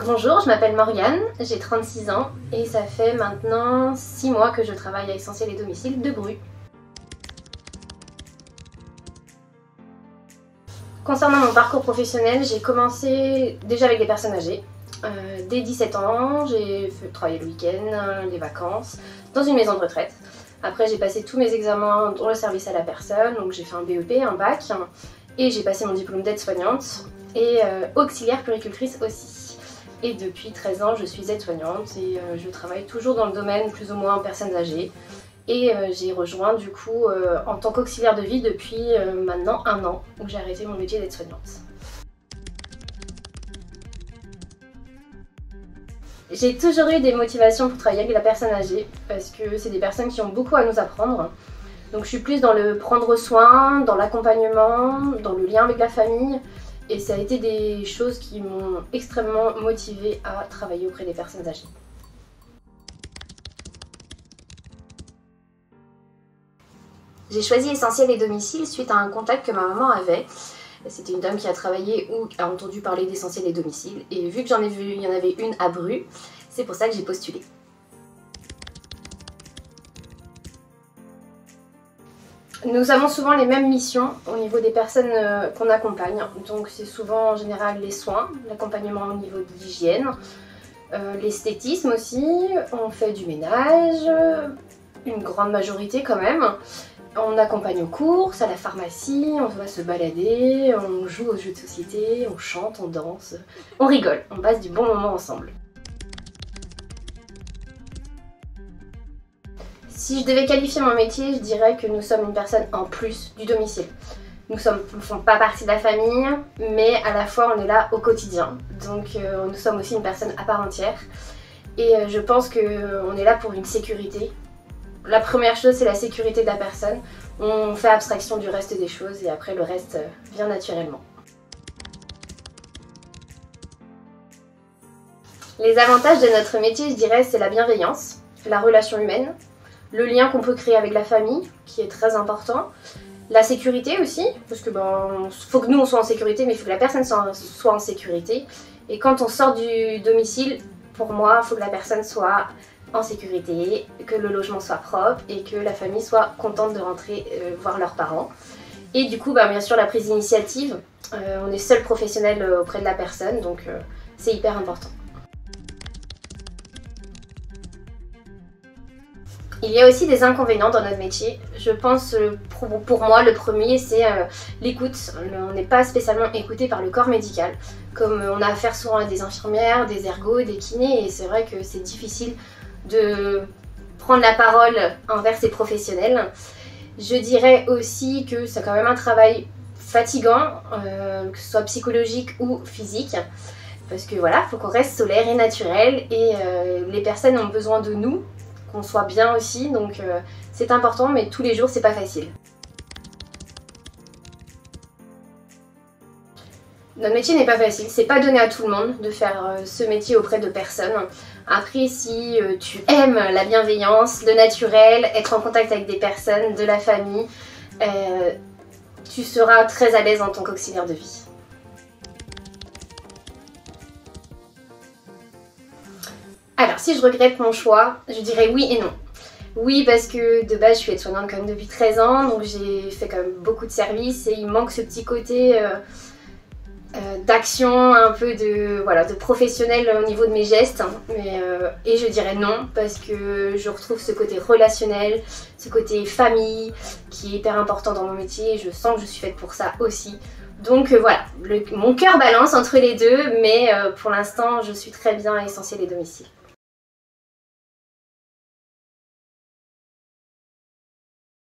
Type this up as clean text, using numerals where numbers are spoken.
Bonjour, je m'appelle Morgane, j'ai 36 ans et ça fait maintenant 6 mois que je travaille à Essentiel et Domicile de Bru. Concernant mon parcours professionnel, j'ai commencé déjà avec des personnes âgées. Dès 17 ans, j'ai travaillé le week-end, les vacances, dans une maison de retraite. Après, j'ai passé tous mes examens dans le service à la personne, donc j'ai fait un BEP, un bac, et j'ai passé mon diplôme d'aide-soignante et auxiliaire puéricultrice aussi. Et depuis 13 ans, je suis aide-soignante et je travaille toujours dans le domaine plus ou moins personnes âgées. Et j'ai rejoint du coup en tant qu'auxiliaire de vie depuis maintenant 1 an où j'ai arrêté mon métier d'aide-soignante. J'ai toujours eu des motivations pour travailler avec la personne âgée parce que c'est des personnes qui ont beaucoup à nous apprendre. Donc je suis plus dans le prendre soin, dans l'accompagnement, dans le lien avec la famille. Et ça a été des choses qui m'ont extrêmement motivée à travailler auprès des personnes âgées. J'ai choisi Essentiel et Domicile suite à un contact que ma maman avait. C'était une dame qui a travaillé ou a entendu parler d'Essentiel et Domicile. Et vu que j'en ai vu, il y en avait une à Bru, c'est pour ça que j'ai postulé. Nous avons souvent les mêmes missions au niveau des personnes qu'on accompagne. Donc c'est souvent en général les soins, l'accompagnement au niveau de l'hygiène, l'esthétisme aussi, on fait du ménage, une grande majorité quand même. On accompagne aux courses, à la pharmacie, on va se balader, on joue aux jeux de société, on chante, on danse, on rigole, on passe du bon moment ensemble. Si je devais qualifier mon métier, je dirais que nous sommes une personne en plus du domicile. Nous ne faisons pas partie de la famille, mais à la fois on est là au quotidien. Donc nous sommes aussi une personne à part entière. Et je pense qu'on est là pour une sécurité. La première chose, c'est la sécurité de la personne. On fait abstraction du reste des choses et après le reste vient naturellement. Les avantages de notre métier, je dirais, c'est la bienveillance, la relation humaine, le lien qu'on peut créer avec la famille, qui est très important, la sécurité aussi, parce que faut que nous on soit en sécurité, mais il faut que la personne soit en sécurité. Et quand on sort du domicile, pour moi, il faut que la personne soit en sécurité, que le logement soit propre et que la famille soit contente de rentrer voir leurs parents. Et du coup, bien sûr, la prise d'initiative, on est seul professionnel auprès de la personne, donc c'est hyper important. Il y a aussi des inconvénients dans notre métier. Je pense, pour moi, le premier, c'est l'écoute. On n'est pas spécialement écouté par le corps médical. Comme on a affaire souvent à des infirmières, des ergos, des kinés, et c'est vrai que c'est difficile de prendre la parole envers ces professionnels. Je dirais aussi que c'est quand même un travail fatigant, que ce soit psychologique ou physique. Parce que voilà, il faut qu'on reste solaire et naturel, et les personnes ont besoin de nous, qu'on soit bien aussi, donc c'est important, mais tous les jours c'est pas facile. Notre métier n'est pas facile, c'est pas donné à tout le monde de faire ce métier auprès de personnes. Après, si tu aimes la bienveillance, le naturel, être en contact avec des personnes, de la famille, tu seras très à l'aise en tant qu'auxiliaire de vie. Alors, si je regrette mon choix, je dirais oui et non. Oui, parce que de base, je suis aide-soignante quand même depuis 13 ans, donc j'ai fait quand même beaucoup de services et il manque ce petit côté d'action, un peu de professionnel au niveau de mes gestes. Et je dirais non, parce que je retrouve ce côté relationnel, ce côté famille, qui est hyper important dans mon métier et je sens que je suis faite pour ça aussi. Donc voilà, mon cœur balance entre les deux, mais pour l'instant, je suis très bien à Essentiel et Domicile.